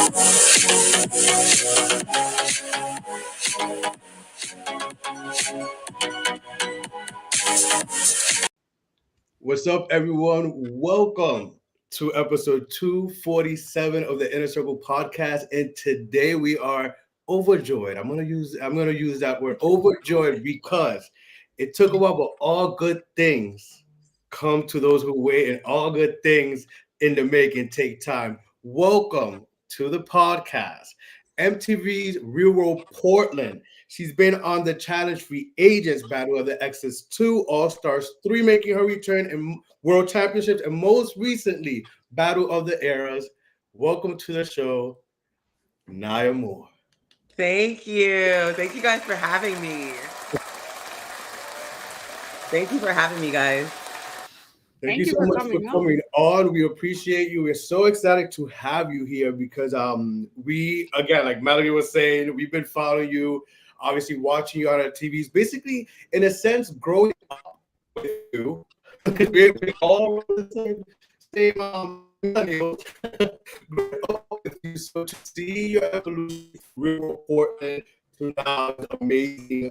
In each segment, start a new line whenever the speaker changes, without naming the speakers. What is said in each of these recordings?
What's up, everyone? Welcome to episode 247 of the Inner Circle podcast. And today we are overjoyed. I'm gonna use that word overjoyed because it took a while, but all good things come to those who wait, and all good things in the making take time. Welcome to the podcast. MTV's Real World Portland. She's been on the Challenge Free Agents Battle of the Exes 2, All Stars 3, making her return in World Championships, and most recently, Battle of the Eras. Welcome to the show, Nia Moore.
Thank you. Thank you guys for having me. Thank you for having me, guys.
Thank you
Thank you
so
for
much for
coming on.
coming on. We appreciate you. We're so excited to have you here because we again, like Melody was saying, we've been following you, obviously watching you on our TVs, basically in a sense growing up with you. We all the same millennials growing up with you. So to see your evolution from real important to now is amazing.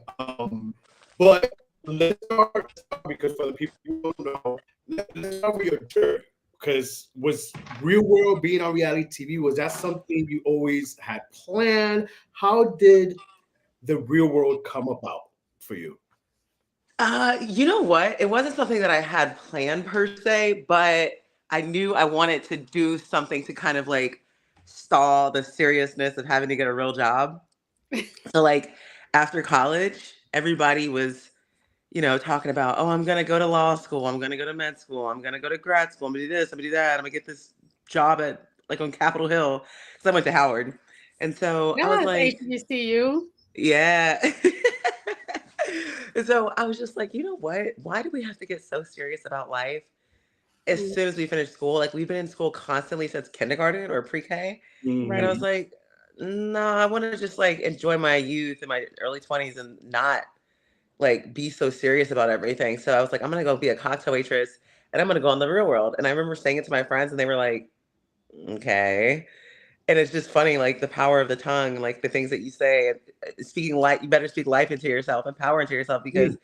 But let's start because for the people who don't know, let's start with your journey. Because was real world being on reality TV, was that something you always had planned? How did the real world come about for you?
You know what? It wasn't something that I had planned per se, but I knew I wanted to do something to kind of like stall the seriousness of having to get a real job. So like after college, everybody was, talking about, oh, I'm gonna go to law school, I'm gonna go to med school, I'm gonna go to grad school, I'm gonna do this, I'm gonna do that, I'm gonna get this job at like on Capitol Hill because I went to Howard, and so I was
Yes,
like,
HBCU.
yeah. And so I was just like, you know what? Why do we have to get so serious about life as
Mm,
soon as we finish school? Like we've been in school constantly since kindergarten or pre-K, and I
right.
was
Mhm.
like, no, I want to just like enjoy my youth and my early 20s and not like be so serious about everything. So I was like, I'm gonna go be a cocktail waitress and I'm gonna go on the real world. And I remember saying it to my friends and they were like, okay. And it's just funny, like the power of the tongue, like the things that you say, speaking life, you better speak life into yourself and power into yourself because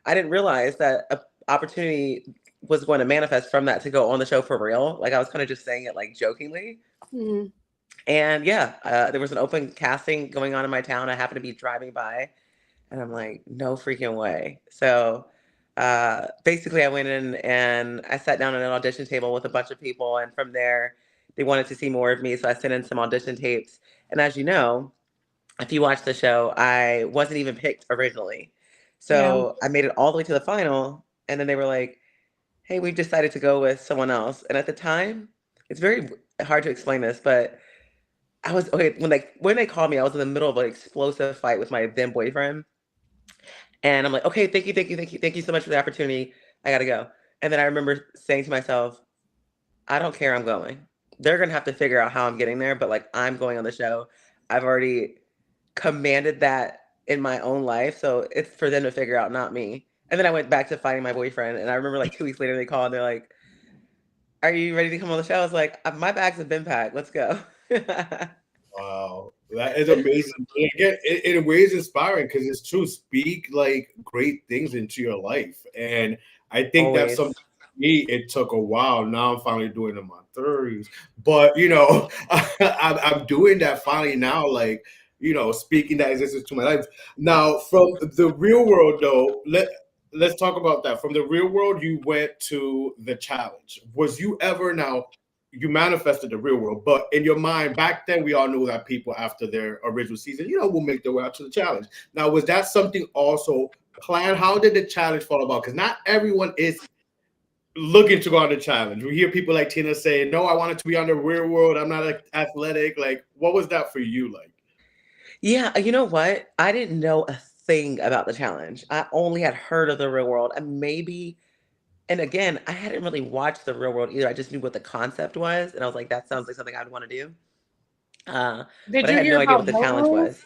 I didn't realize that a opportunity was going to manifest from that to go on the show for real. Like I was kind of just saying it like jokingly.
Mm,
And yeah, there was an open casting going on in my town. I happened to be driving by and I'm like, no freaking way. So basically, I went in and I sat down at an audition table with a bunch of people. And from there, they wanted to see more of me. So I sent in some audition tapes. And as you know, if you watch the show, I wasn't even picked originally.
yeah.
So I made it all the way to the final. And then they were like, hey, we've decided to go with someone else. And at the time, it's very hard to explain this, but I was okay when they called me, I was in the middle of an explosive fight with my then boyfriend. And I'm like, okay, thank you, thank you, thank you, thank you so much for the opportunity. I gotta go. And then I remember saying to myself, I don't care, I'm going. They're gonna have to figure out how I'm getting there, but like I'm going on the show. I've already commanded that in my own life. So it's for them to figure out, not me. And then I went back to fighting my boyfriend. And I remember like 2 weeks later they called and they're like, are you ready to come on the show? I was like, my bags have been packed. Let's go.
Wow, that is amazing. And again, in a way, it's inspiring because it's true. Speak like great things into your life, and I think that's something.
Always.
For me, it took a while. Now I'm finally doing it in my 30s, but I'm doing that finally now. Like speaking that existence to my life. Now, from the real world, though, let's talk about that. From the real world, you went to the challenge. Was you ever now? You manifested the real world, but in your mind back then, we all knew that people after their original season, will make their way out to the challenge. Now, was that something also planned? How did the challenge fall about? Because not everyone is looking to go on the challenge. We hear people like Tina say, "No, I wanted to be on the real world. I'm not athletic." Like, what was that for you like?
Yeah, you know what? I didn't know a thing about the challenge. I only had heard of the real world and maybe, and again, I hadn't really watched the real world either. I just knew what the concept was. And I was like, that sounds like something I'd want to do. Uh,
Did
but I
you
had
hear
no idea
about
what the
road
challenge
rules?
was.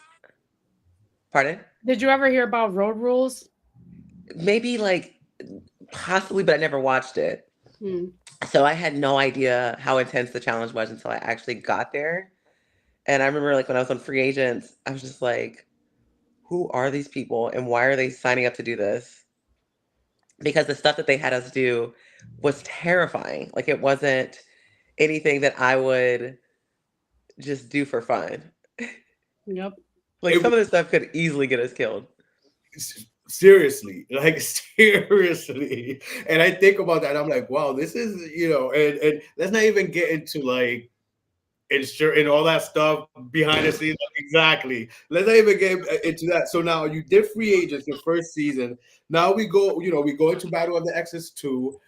Pardon?
Did you ever hear about road rules?
Maybe like possibly, but I never watched it.
Hmm.
So I had no idea how intense the challenge was until I actually got there. And I remember like when I was on Free Agents, I was just like, who are these people and why are they signing up to do this? Because the stuff that they had us do was terrifying. Like it wasn't anything that I would just do for fun.
Yep.
Like
It
some of this stuff could easily get us killed.
seriously, like seriously. And I think about that, I'm like, wow, this is, and let's not even get into like insure and all that stuff behind the scenes. Like, exactly. Let's not even get into that. So now you did Free Agents your first season. Now we go into Battle of the Exes 2.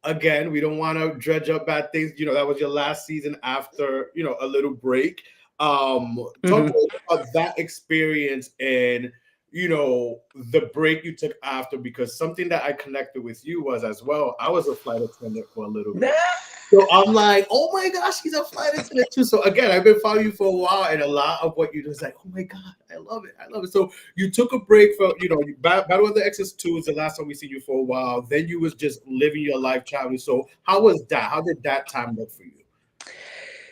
Again, we don't want to dredge up bad things. That was your last season after, a little break. Talk to
Mhm.
us about that experience and the break you took after, because something that I connected with you was as well. I was a flight attendant for a little bit. So I'm like, oh my gosh, he's a flight attendant too. So again, I've been following you for a while, and a lot of what you do is like, oh my god, I love it, I love it. So you took a break from, Battle of the Exes 2 is the last time we see you for a while. Then you was just living your life traveling. So how was that? How did that time look for you?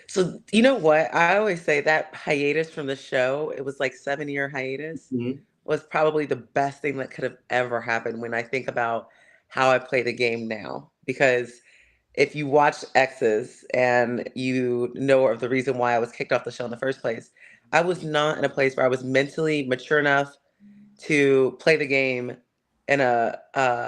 So you know what? I always say that hiatus from the show, it was like 7-year hiatus,
Mhm.
was probably the best thing that could have ever happened when I think about how I play the game now. Because if you watch X's and you know of the reason why I was kicked off the show in the first place, I was not in a place where I was mentally mature enough to play the game in a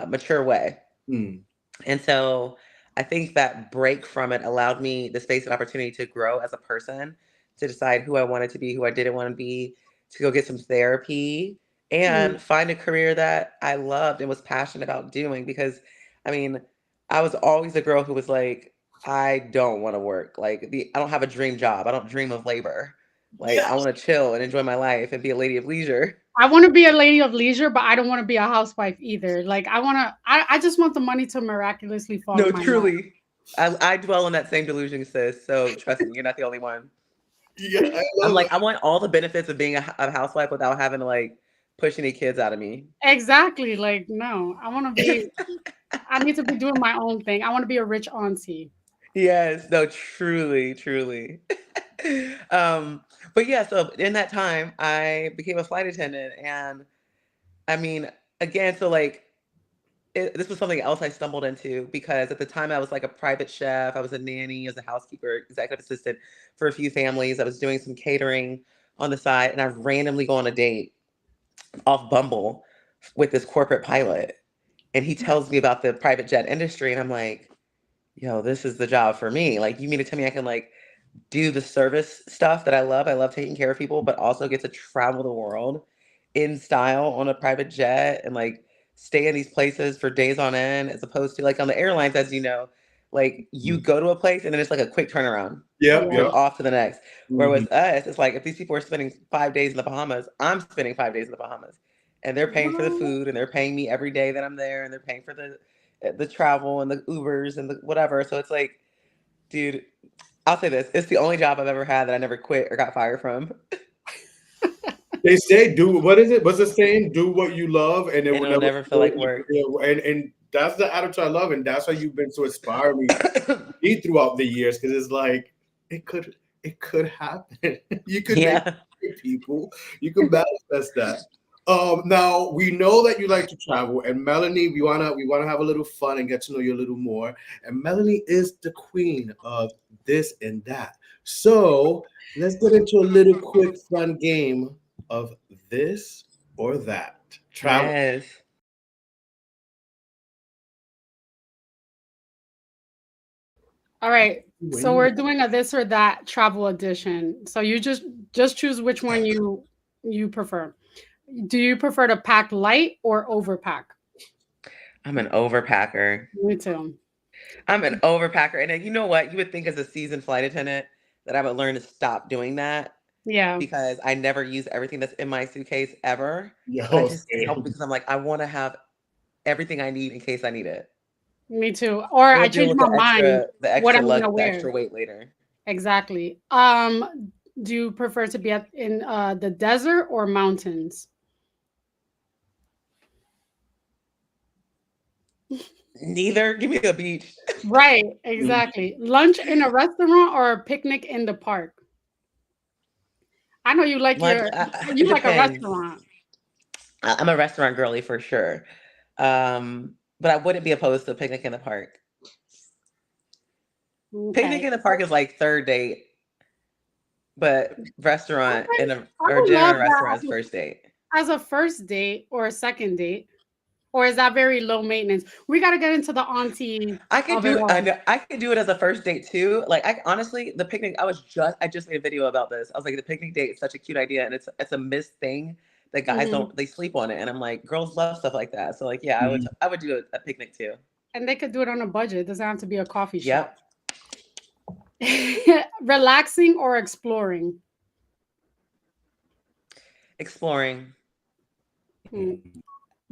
mature way.
Mm.
And so I think that break from it allowed me the space and opportunity to grow as a person, to decide who I wanted to be, who I didn't want to be, to go get some therapy
Mm.
and find a career that I loved and was passionate about doing. Because, I mean, I was always a girl who was like, I don't want to work. Like, I don't have a dream job. I don't dream of labor. Like, I want to chill and enjoy my life and be a lady of leisure.
I want to be a lady of leisure, but I don't want to be a housewife either. Like I just want the money to miraculously fall
No,
in my lap.
truly. I dwell in that same delusion, sis. So trust me, you're not the only one.
Yeah, I
I'm
love
like, I want all the benefits of being a housewife without having to like push any kids out of me.
Exactly. Like, no, I need to be doing my own thing. I want to be a rich auntie.
Yes, no, truly, truly. um, but yeah, so in that time, I became a flight attendant, and I mean, again, so like this was something else I stumbled into, because at the time I was like a private chef, I was a nanny, as a housekeeper, executive assistant for a few families. I was doing some catering on the side, and I randomly go on a date off Bumble with this corporate pilot. And he tells me about the private jet industry. And I'm like, yo, this is the job for me. Like, you mean to tell me I can like do the service stuff that I love? I love taking care of people, but also get to travel the world in style on a private jet and like stay in these places for days on end, as opposed to like on the airlines, as you know, like you
it.
go to a place and then it's like a quick turnaround.
Yep,
Yeah.
You're
yep.
off to the next. Whereas
Mhm.
us, it's like if these people are spending 5 days in the Bahamas, I'm spending 5 days in the Bahamas, and they're paying for the
What?
food, and they're paying me every day that I'm there, and they're paying for the travel and the Ubers and the whatever. So it's like, dude, I'll say this: it's the only job I've ever had that I never quit or got fired from.
They say, do what is it? What's the saying? Do what you love, and it
And
will
it'll
never
never feel
feel
like work.
and that's the attitude I love, and that's why you've been so inspiring me throughout the years, because it's like it could happen. You could make
Yeah.
people, you can manifest that. Now we know that you like to travel, and Melanie, we wanna have a little fun and get to know you a little more. And Melanie is the queen of this and that. So let's get into a little quick fun game of this or that. Travel.
Yes.
All right.
When
So
you
we're doing a this or that travel edition. So you just choose which one you prefer. Do you prefer to pack light or overpack?
I'm an overpacker.
Me too.
I'm an overpacker. And then, you know what? You would think as a seasoned flight attendant that I would learn to stop doing that,
Yeah,
because I never use everything that's in my suitcase ever. But I
yo,
just can't help it, because I'm like, I want to have everything I need in case I need it.
me too. Or
We'll
I
deal
change
with
my mind
the
what
extra
I'm gonna
luggage, the
wear.
extra weight later.
Exactly. Do you prefer to be in the desert or mountains?
Neither. Give me a beach.
Right, exactly. Lunch in a restaurant or a picnic in the park? I know you like
Lunch,
you
it
like a
depends.
restaurant.
I'm a restaurant girly for sure. But I wouldn't be opposed to a picnic in the park. Picnic
Okay.
in the park is like third date, but restaurant
I
or
would
dinner in
love
a
that
restaurant is first date.
as a first date or a second date. Or is that very low maintenance? We got to get into the auntie
I could
of it
do I
all.
know I could do it as a first date too. Like I honestly, the picnic. I just made a video about this. I was like, the picnic date is such a cute idea, and it's a missed thing that guys
Hmm.
don't they sleep on it. And I'm like, girls love stuff like that. So like, yeah,
Mhm.
I would do a picnic too.
And they could do it on a budget. It doesn't have to be a coffee shop.
Yep,
Relaxing or exploring?
exploring.
Hmm.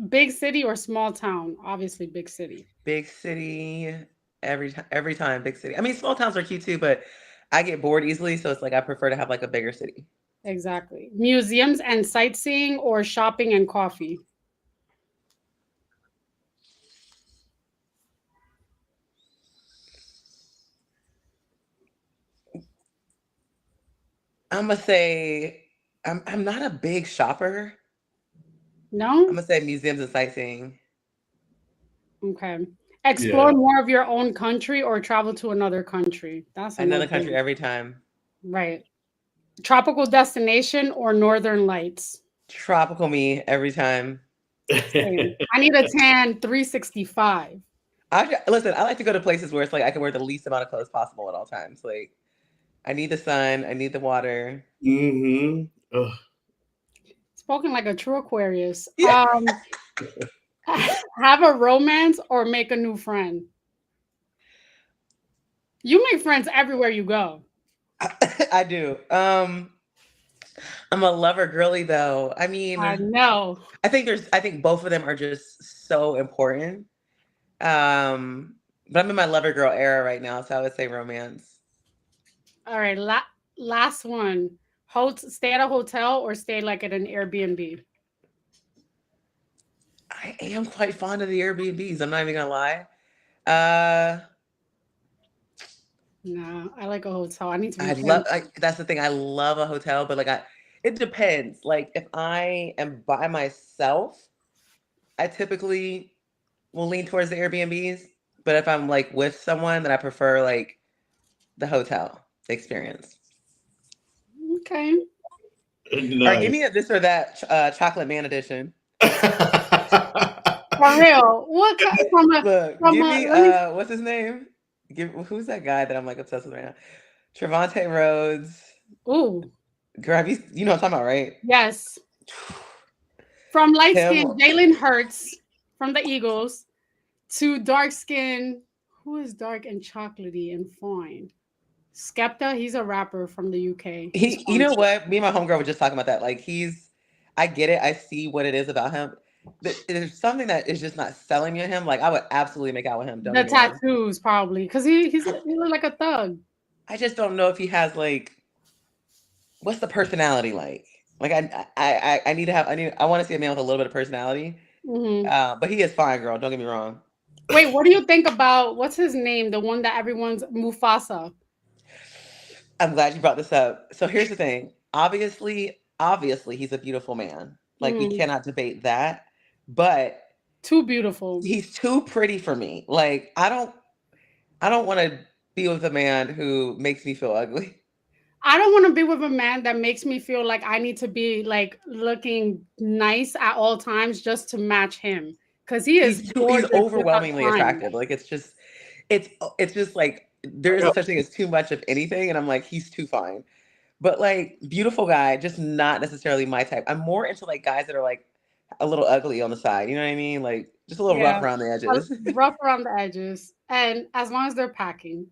Big city or small town? Obviously, big city.
Big city every time big city. I mean, small towns are cute too, but I get bored easily, so it's like I prefer to have like a bigger city.
Exactly. Museums and sightseeing or shopping and coffee?
I'm gonna say I'm not a big shopper. I'm
No?
gonna say museums and sightseeing.
Okay. Explore
Yeah.
more of your own country or travel to another country? That's a
Another country
no-brainer.
every time.
Right. Tropical destination or northern lights?
Tropical me every time.
Same. I need a tan 365.
Listen, I like to go to places where it's like I can wear the least amount of clothes possible at all times. Like I need the sun, I need the water.
Mm-hmm. Ugh.
Spoken like a true Aquarius.
Yeah,
Have a romance or make a new friend? You make friends everywhere you go.
I do. I'm a lover girly though. I
I
mean,
know.
I think both of them are just so important. But I'm in my lover girl era right now, so I would say romance.
All right, last one. Stay at a hotel or stay like at an Airbnb?
I am quite fond of the Airbnbs. I'm not even gonna lie. Uh,
No, I like a hotel. I need to be
I love.
fancy.
That's the thing. I love a hotel, but it depends. Like if I am by myself, I typically will lean towards the Airbnbs. But if I'm like with someone, then I prefer like the hotel experience.
Okay.
All right, give
Nice.
me a this or that chocolate man edition.
For real.
Look,
From
give
a
me
let me
what's his name? Who's that guy that I'm like obsessed with right now? Trevante Rhodes.
ooh,
Girl, you know what I'm talking about, right?
yes. From light
Him.
skin, Jalen Hurts from the Eagles to dark skin, who is dark and chocolatey and fine? Skepta, he's a rapper from the UK. He's
You
fine
know
too.
what? Me and my homegirl were just talking about that. Like I get it. I see what it is about him. There's something that is just not selling me on him. Like I would absolutely make out with him. Don't
The
get me wrong.
tattoos, probably, because he look like a thug.
I just don't know if he has like what's the personality like. Like I need to have I want to see a man with a little bit of personality.
Hmm.
But he is fine, girl. Don't get me wrong.
Wait, what do you think about what's his name? The one that everyone's Mufasa.
I'm glad you brought this up. So here's the thing. Obviously, he's a beautiful man. Like we
Hmm.
cannot debate that. But
Too beautiful.
he's too pretty for me. Like I don't want to be with a man who makes me feel ugly.
I don't want to be with a man that makes me feel like I need to be like looking nice at all times just to match him. Because he is
He's
gorgeous without
overwhelmingly
trying.
attractive. Like it's just like there is a such thing as too much of anything, and I'm like he's too fine. But like beautiful guy, just not necessarily my type. I'm more into like guys that are like a little ugly on the side. You know what I mean? Like just a little
Yeah,
rough around the edges.
rough around the edges. And as long as they're packing.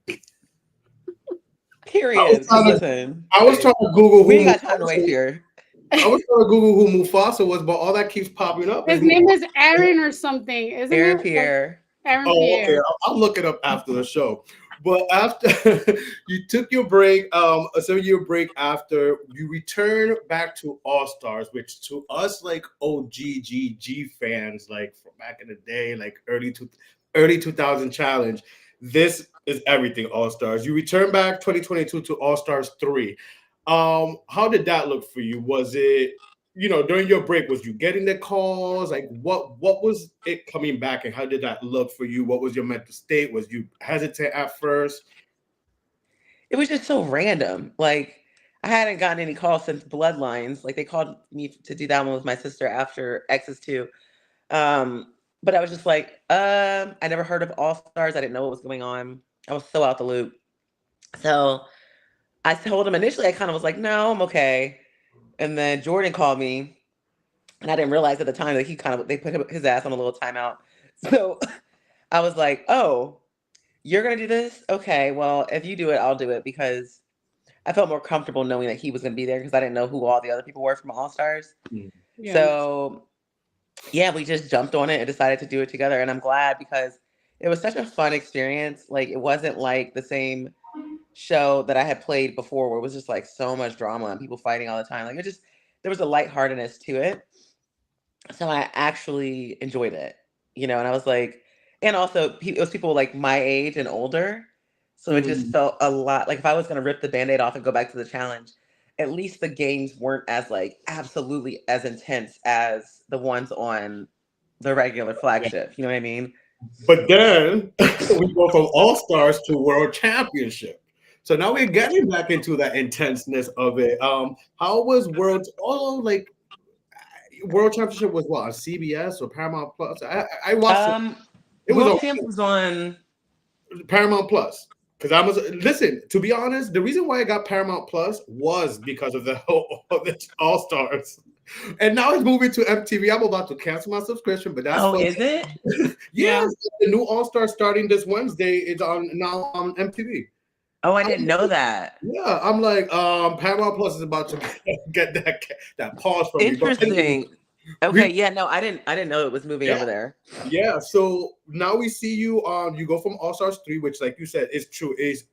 Period. Because listen,
I was trying to Google
we
who
ain't got time to waste
Mufasa.
here.
I was trying to Google who Mufasa was, but all that keeps popping up is
His name is Aaron or something, isn't
Aaron
it? Like
Pierre.
Aaron
Oh, okay.
Pierre.
I'll look it up after the show. But after you took your break, a 7-year break after, you returned back to All Stars, which to us like OGGG fans, like from back in the day, like early 2000 challenge, this is everything All Stars. You return back 2022 to All Stars 3. How did that look for you? Was it, during your break, was you getting the calls? Like what was it coming back, and how did that look for you? What was your mental state? Was you hesitant at first?
It was just so random. Like I hadn't gotten any calls since Bloodlines. Like they called me to do that one with my sister after X's 2. But I was just like, I never heard of All Stars. I didn't know what was going on. I was so out the loop. So I told him initially, I kind of was like, no, I'm okay. And then Jordan called me, and I didn't realize at the time that they put his ass on a little timeout. So I was like, oh, you're gonna do this? Okay, well, if you do it, I'll do it, because I felt more comfortable knowing that he was gonna be there, because I didn't know who all the other people were from All Stars.
Yeah.
So yeah, we just jumped on it and decided to do it together. And I'm glad, because it was such a fun experience. Like it wasn't like the same show that I had played before, where it was just like so much drama and people fighting all the time. Like there was a lightheartedness to it. So I actually enjoyed it, and I was like, and also it was people like my age and older. So it just
Mhm.
felt a lot like if I was going to rip the Band-Aid off and go back to the challenge, at least the games weren't as like absolutely as intense as the ones on the regular flagship. You know what I mean?
But then we go from All Stars to World Championship. So now we're getting back into that intenseness of it. How was World Championship was what, on CBS or Paramount Plus? I watched it. It was
World
on
Champs was on.
Paramount Plus. Because I was listen, to be honest, the reason why I got Paramount Plus was because of the whole of the All Stars. And now it's moving to MTV. I'm about to cancel my subscription, but that's
Oh,
fine.
is it?
Yeah.
Yes, the new All Star starting this Wednesday is on now on MTV.
Oh, I didn't know that.
Yeah, I'm like, Paramount Plus is about to get that pause from me. But anyway,
Interesting. Okay,
we
yeah, no, I didn't know it was moving
yeah,
over there.
yeah. So now we see you on. You go from All Stars 3, which, like you said, is true. Is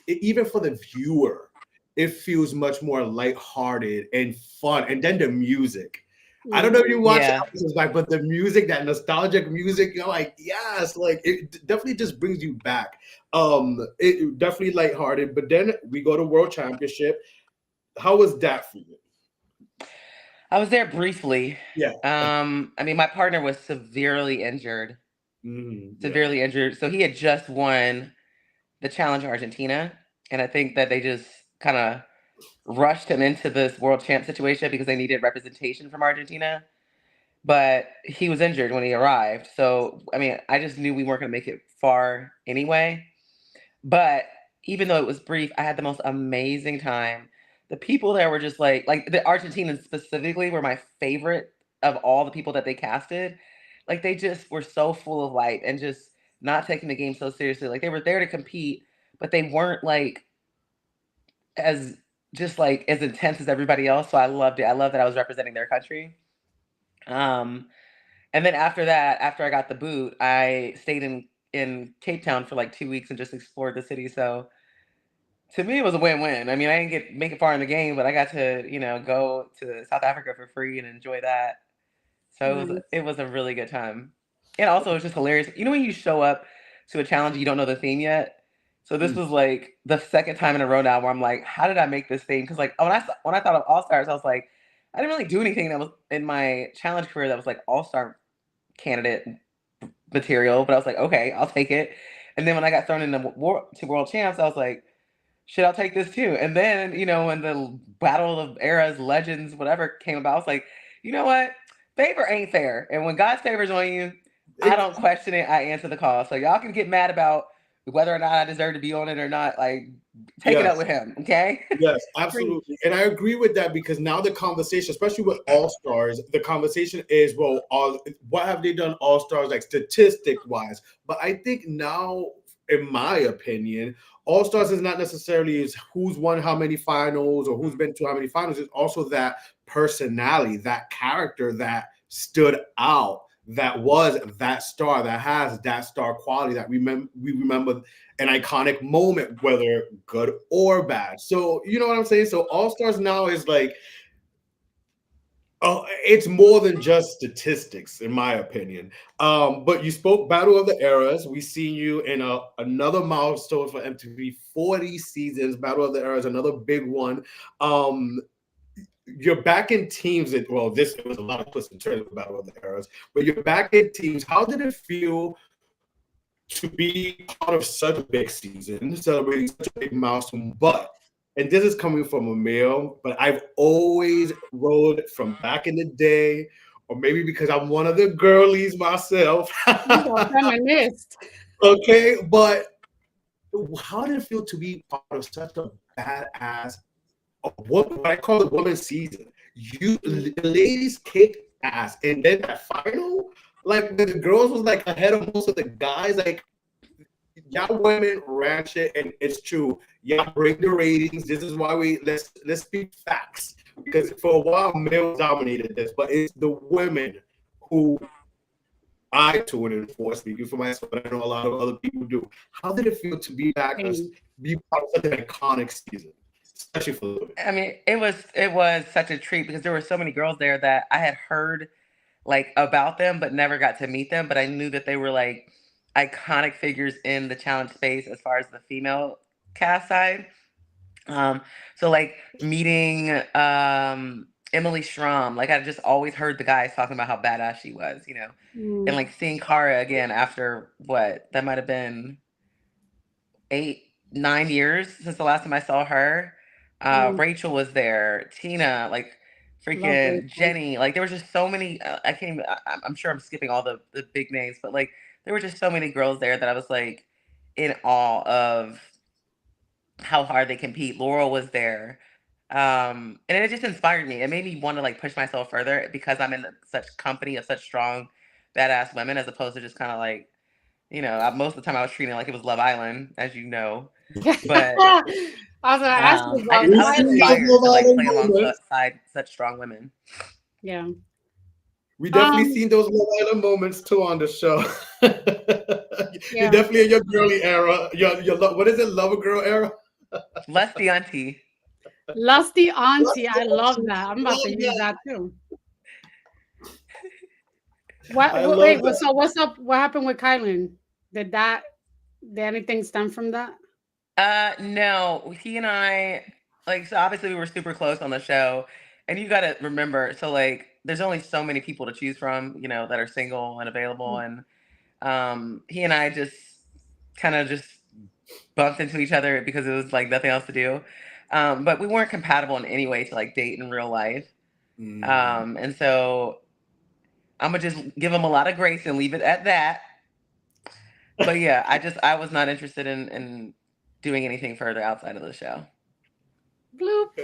even for the viewer, it feels much more lighthearted and fun. And then the music. I don't know if you watch the
Yeah.
episodes back, but the music, that nostalgic music, you're like, yes, like it definitely just brings you back. It definitely lighthearted. But then we go to World Championship. How was that for you?
I was there briefly.
Yeah.
I mean, my partner was severely injured.
Yeah.
Severely injured. So he had just won the Challenge Argentina. And I think that they just kind of rushed him into this world champ situation because they needed representation from Argentina. But he was injured when he arrived. So, I mean, I just knew we weren't going to make it far anyway. But even though it was brief, I had the most amazing time. The people there were just like the Argentinians specifically were my favorite of all the people that they casted. Like they just were so full of life and just not taking the game so seriously. Like they were there to compete, but they weren't like as just like as intense as everybody else. So I loved it. I love that I was representing their country. Um, and then after that, after I got the boot, I stayed in Cape Town for like 2 weeks and just explored the city. So to me, it was a win-win. I mean, I didn't make it far in the game, but I got to go to South Africa for free and enjoy that. So
Nice.
it was a really good time. And also, it was just hilarious. You know when you show up to a challenge, you don't know the theme yet. So this was like the second time in a row now where I'm like, how did I make this theme? Because like when I thought of All Stars, I was like, I didn't really do anything that was in my challenge career that was like All Star candidate material. But I was like, okay, I'll take it. And then when I got thrown into to World Champs, I was like, shit, I'll take this too. And then, when the Battle of Eras, Legends, whatever came about, I was like, you know what? Favor ain't fair. And when God's favor's on you, I don't question it. I answer the call. So y'all can get mad about whether or not I deserve to be on it or not. Like, take it up
Yes.
with him, okay?
Yes, absolutely. And I agree with that, because now the conversation, especially with All Stars, the conversation is, well, what have they done All Stars, like statistic wise? But I think now, in my opinion, All Stars is not necessarily is who's won how many finals or who's been to how many finals. It's also that personality, that character that stood out, that was that star, that has that star quality, that we remember an iconic moment, whether good or bad. So you know what I'm saying? So All Stars now is like, Oh, it's more than just statistics, in my opinion. But you spoke Battle of the Eras. We seen you in another milestone for MTV, 40 seasons. Battle of the Eras, another big one. Um, you're back in teams. Well, this it was a lot of twists and turns with Battle of the Eras, but you're back in teams. How did it feel to be part of such a big season, celebrating such a big milestone? But and this is coming from a male, but I've always rode from back in the day, or maybe because I'm one of the girlies myself.
He's a feminist.
Okay, but how did it feel to be part of such a badass, what I call the women's season? The ladies kicked ass, and then that final, like the girls was like ahead of most of the guys, like y'all women ran shit, and it's true. Y'all bring the ratings. This is why let's speak facts, because for a while males dominated this, but it's the women who I tune in for, speaking for myself, but I know a lot of other people do. How did it feel to be back and be part of such an iconic season, especially for women?
I mean, it was such a treat because there were so many girls there that I had heard like about them, but never got to meet them. But I knew that they were like iconic figures in the challenge space as far as the female cast side. Um, so like meeting Emily Schramm, like I just always heard the guys talking about how badass she was, you know, and like seeing Kara again after what that might have been 8, 9 years since the last time I saw her. Rachel was there, Tina, like freaking Jenny, like there was just so many. I can't even. I'm sure I'm skipping all the big names, but like there were just so many girls there that I was like in awe of how hard they compete. Laurel was there. And it just inspired me. It made me want to like push myself further because I'm in such company of such strong, badass women, as opposed to just kind of like, you know, most of the time I was treating it like it was Love Island, as you know. But
I was gonna ask you
I
about
was inspired to like play alongside such strong women.
Yeah.
We definitely seen those Love Island moments too on the show. You're definitely in your girly era. Your what is it, lover girl era?
Lusty auntie.
Lusty auntie. I love that. I'm about to use that too. Wait, so what's up? What happened with Kylan? Did anything stem from that?
No, he and I, like, so obviously we were super close on the show, and you got to remember, so like, there's only so many people to choose from, you know, that are single and available, and he and I just kind of just bumped into each other because it was like nothing else to do, but we weren't compatible in any way to like date in real life, and so I'm gonna just give him a lot of grace and leave it at that. But yeah, I was not interested in doing anything further outside of the show.
Bloop.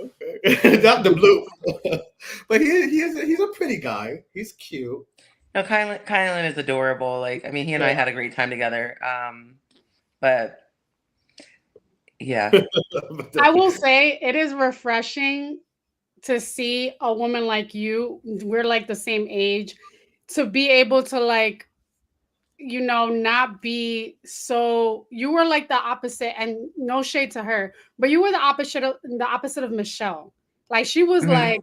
Okay. Not the bloop. But he's a pretty guy. He's cute.
No, Kylan is adorable. Like, I mean, he and I had a great time together. But yeah.
I will say it is refreshing to see a woman like you. We're like the same age, to be able to like, you know, not be so. You were like the opposite, and no shade to her, but you were the opposite of Michelle. Like she was like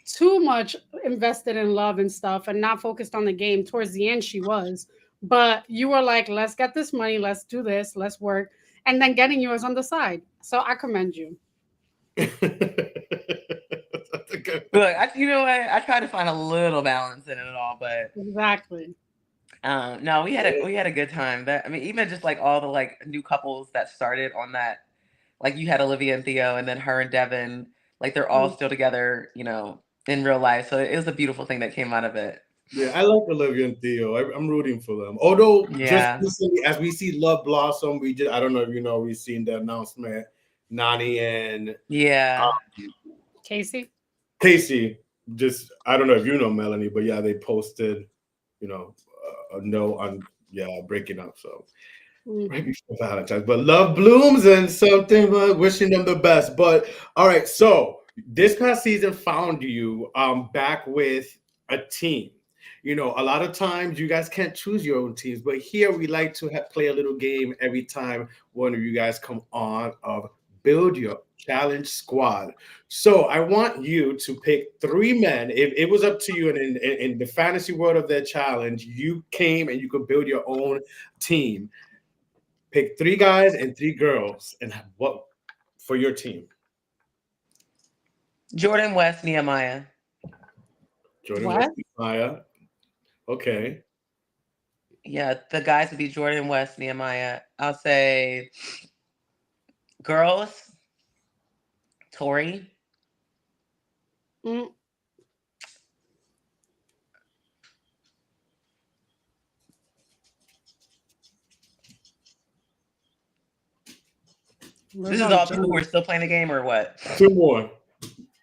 too much invested in love and stuff and not focused on the game. Towards the end she was, but you were like, let's get this money, let's do this, let's work, and then getting yours on the side. So I commend you.
Look, you know what, I try to find a little balance in it all, but
exactly.
No, we had a good time. That, I mean, even just like all the like new couples that started on that, like you had Olivia and Theo, and then her and Devin, like they're all still together, you know, in real life. So it was a beautiful thing that came out of it.
Yeah, I like Olivia and Theo. I'm rooting for them. Although just recently, as we see Love Blossom, I don't know if you know, we've seen the announcement, Nani and
Casey.
Just, I don't know if you know, Melanie, but yeah, they posted, you know, a note on breaking up. So right before Valentine's, but love blooms and something, but wishing them the best. But all right, so this past season found you back with a team. You know, a lot of times you guys can't choose your own teams, but here we like to play a little game every time one of you guys come on of build your challenge squad. So I want you to pick 3 men. If it was up to you, and in the fantasy world of their challenge, you came and you could build your own team. Pick 3 guys and 3 girls, and what for your team?
Jordan West, Nehemiah.
Jordan
What?
West, Maya. Okay.
Yeah, the guys would be Jordan West, Nehemiah. I'll say girls, Tori.
Mm, what
This is
about
all people who
Jenny?
are still playing the game or what?
2 more.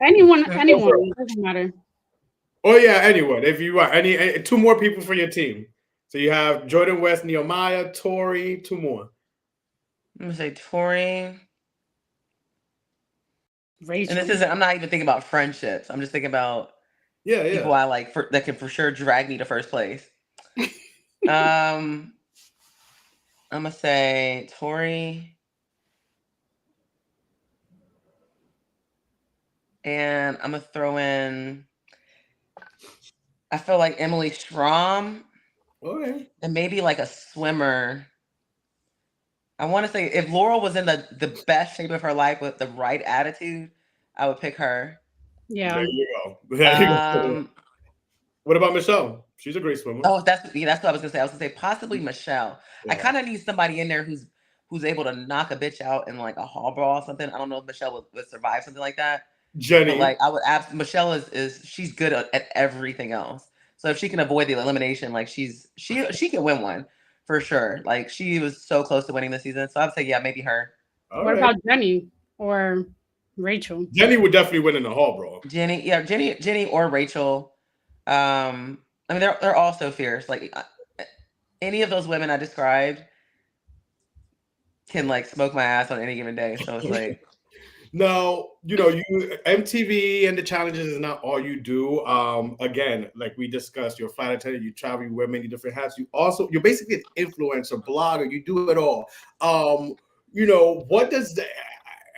Anyone,
Two
anyone,
more.
it doesn't matter.
Oh yeah, anyone. If you want any 2 more people for your team. So you have Jordan West, Nehemiah, Tori, 2 more.
I'm gonna say Tori. And this
Rachel.
isn't, I'm not even thinking about friendships. I'm just thinking about
Yeah,
people
yeah.
I like that can for sure drag me to first place. I'm gonna say Tori. And I'm gonna throw in, I feel like Emily Schramm
Okay.
and maybe like a swimmer. I want to say if Laurel was in the best shape of her life with the right attitude, I would pick her.
Yeah.
There you go. There you go. What about Michelle? She's a great swimmer.
Oh, that's what I was gonna say. I was gonna say possibly Michelle. I
Yeah.
kind of need somebody in there who's able to knock a bitch out in like a hall brawl or something. I don't know if Michelle would survive something like that. But
Jenny.
like I would Michelle is she's good at everything else. So if she can avoid the elimination, like she can win one for sure. Like she was so close to winning this season. So I'd say yeah, maybe her.
All
What
right.
about Jenny or Rachel?
Jenny would definitely win in the hall, bro.
Jenny or Rachel. I mean they're all so fierce. Like any of those women I described can like smoke my ass on any given day. So it's like
Now, you MTV and the challenges is not all you do. Again, like we discussed, you're a flight attendant, you travel, you wear many different hats. You're basically an influencer, blogger, you do it all. What does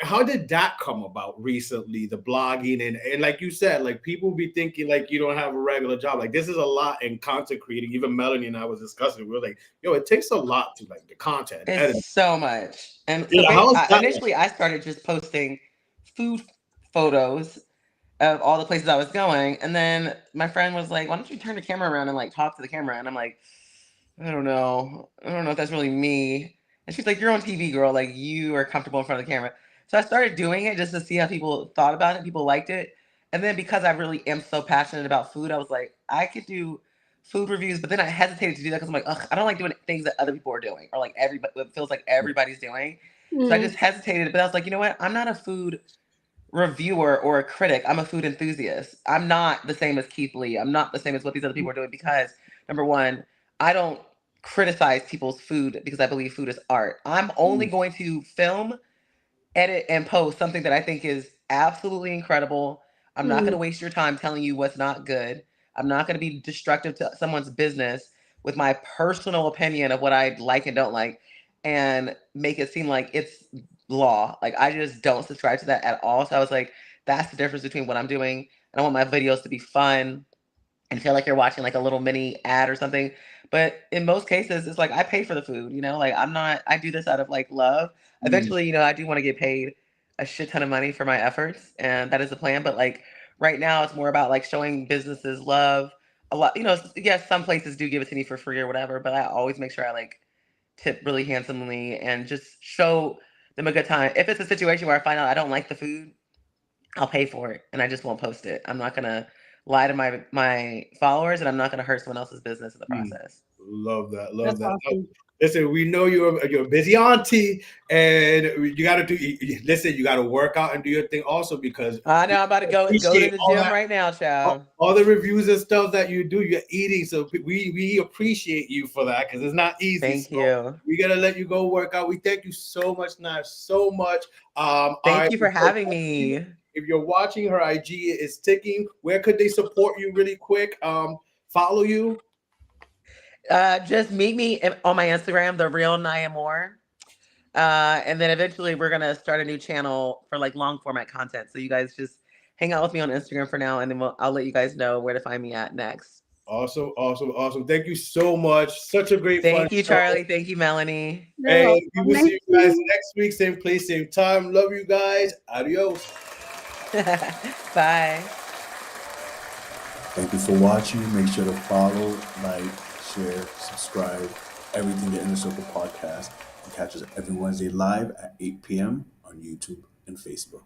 how did that come about recently, the blogging and like you said, like people be thinking like you don't have a regular job. Like this is a lot in content creating. Even Melanie and I was discussing, we were like, it takes a lot to like the content editing.
it's so much. And so
Yeah, how's that?
initially I started just posting food photos of all the places I was going. And then my friend was like, why don't you turn the camera around and like talk to the camera? And I'm like, I don't know. I don't know if that's really me. And she's like, you're on TV, girl. Like you are comfortable in front of the camera. So I started doing it just to see how people thought about it. People liked it. And then because I really am so passionate about food, I was like, I could do food reviews, but then I hesitated to do that because I'm like, ugh, I don't like doing things that other people are doing or like everybody, it feels like everybody's doing. So I just hesitated, but I was like, you know what? I'm not a food reviewer or a critic. I'm a food enthusiast. I'm not the same as Keith Lee. I'm not the same as what these other people are doing because number one, I don't criticize people's food because I believe food is art. I'm only going to film, edit, and post something that I think is absolutely incredible. I'm not going to waste your time telling you what's not good. I'm not going to be destructive to someone's business with my personal opinion of what I like and don't like and make it seem like it's law. Like I just don't subscribe to that at all. So I was like, that's the difference between what I'm doing. And I want my videos to be fun and feel like you're watching like a little mini ad or something. But in most cases, it's like I pay for the food, like I do this out of like love. Eventually, I do want to get paid a shit ton of money for my efforts, and that is the plan. But like right now, it's more about like showing businesses love a lot. Yes, some places do give it to me for free or whatever, but I always make sure I like tip really handsomely and just show them a good time. If it's a situation where I find out I don't like the food, I'll pay for it and I just won't post it. I'm not gonna lie to my followers and I'm not gonna hurt someone else's business in the process.
Love that. Love
That's
that.
awesome.
Listen, we know you're a busy auntie, and you got to listen. You got to work out and do your thing also because
I know I'm about to go to the gym right now, child.
All the reviews and stuff that you do, you're eating. So we appreciate you for that because it's not easy.
Thank you.
We gotta let you go work out. We thank you so much, Nia, so much.
Thank you for having me.
If you're watching, her IG is ticking. Where could they support you really quick? Follow you.
Just meet me on my Instagram, the real Nia Moore. And then eventually we're gonna start a new channel for like long format content. So you guys just hang out with me on Instagram for now, and then I'll let you guys know where to find me at next.
Awesome. Thank you so much. Such a great fun
Thank you,
show.
Charlie. Thank you, Melanie.
And we will see you guys
you.
next week, same place, same time. Love you guys. Adios.
Bye.
Thank you for watching. Make sure to follow, like, share, subscribe, everything the Inner Circle Podcast. And catch us every Wednesday live at 8 p.m. on YouTube and Facebook.